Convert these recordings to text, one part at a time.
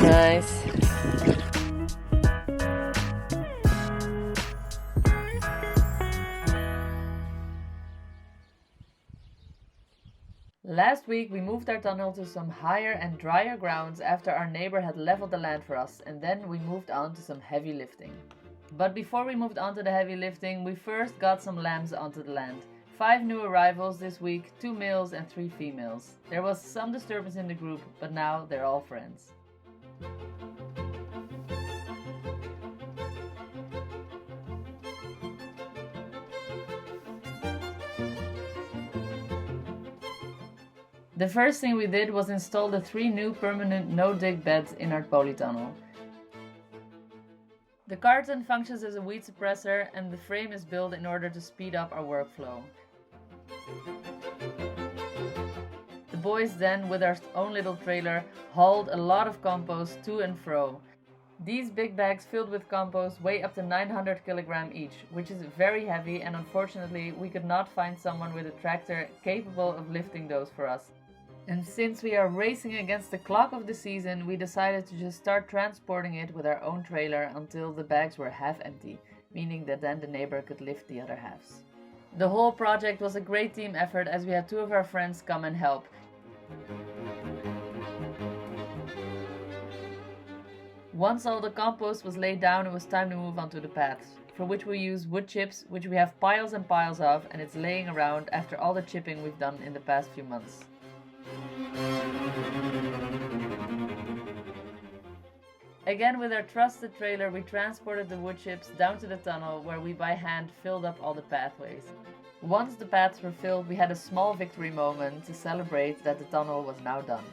Nice. Last week we moved our tunnel to some higher and drier grounds after our neighbor had leveled the land for us, and then we moved on to some heavy lifting. But before we moved on to the heavy lifting, we first got some lambs onto the land. 5 new arrivals this week, 2 males and 3 females. There was some disturbance in the group, but now they're all friends. The first thing we did was install the 3 new permanent no-dig beds in our polytunnel. The carton functions as a weed suppressor and the frame is built in order to speed up our workflow. The boys then, with our own little trailer, hauled a lot of compost to and fro. These big bags filled with compost weigh up to 900 kg each, which is very heavy, and unfortunately we could not find someone with a tractor capable of lifting those for us. And since we are racing against the clock of the season, we decided to just start transporting it with our own trailer until the bags were half empty, meaning that then the neighbor could lift the other halves. The whole project was a great team effort as we had 2 of our friends come and help. Once all the compost was laid down, it was time to move on to the paths, for which we use wood chips, which we have piles and piles of, and it's laying around after all the chipping we've done in the past few months. Again, with our trusted trailer, we transported the wood chips down to the tunnel where we by hand filled up all the pathways. Once the paths were filled, we had a small victory moment to celebrate that the tunnel was now done.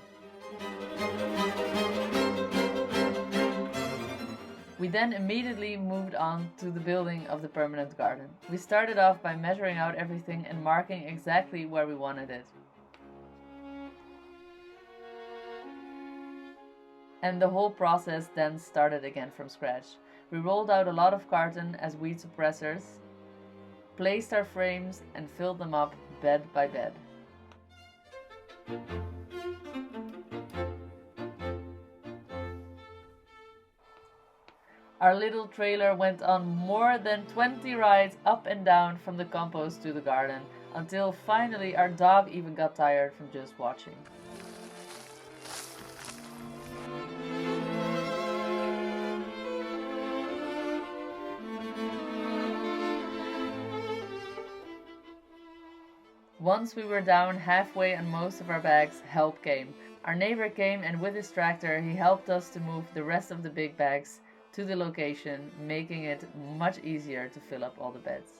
We then immediately moved on to the building of the permanent garden. We started off by measuring out everything and marking exactly where we wanted it. And the whole process then started again from scratch. We rolled out a lot of carton as weed suppressors, placed our frames and filled them up bed by bed. Our little trailer went on more than 20 rides up and down from the compost to the garden, until finally our dog even got tired from just watching. Once we were down halfway on most of our bags, help came. Our neighbor came and with his tractor he helped us to move the rest of the big bags to the location, making it much easier to fill up all the beds.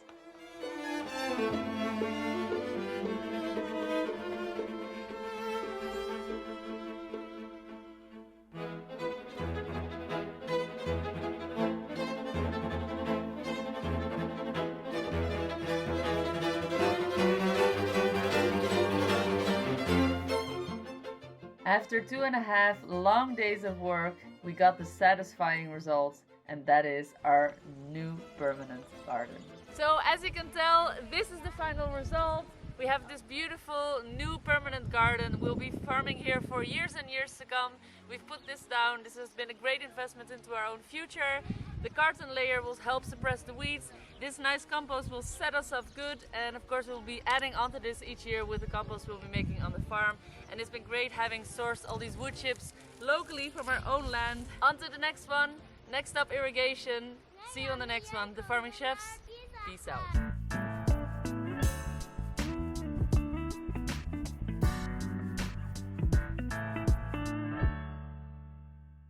After 2.5 long days of work, we got the satisfying results, and that is our new permanent garden. So as you can tell, this is the final result. We have this beautiful new permanent garden. We'll be farming here for years and years to come. We've put this down. This has been a great investment into our own future. The carton layer will help suppress the weeds. This nice compost will set us up good, and of course we'll be adding onto this each year with the compost we'll be making on the farm. And it's been great having sourced all these wood chips locally from our own land. On to the next one. Next up, irrigation. See you on the next one. The Farming Chefs, peace out.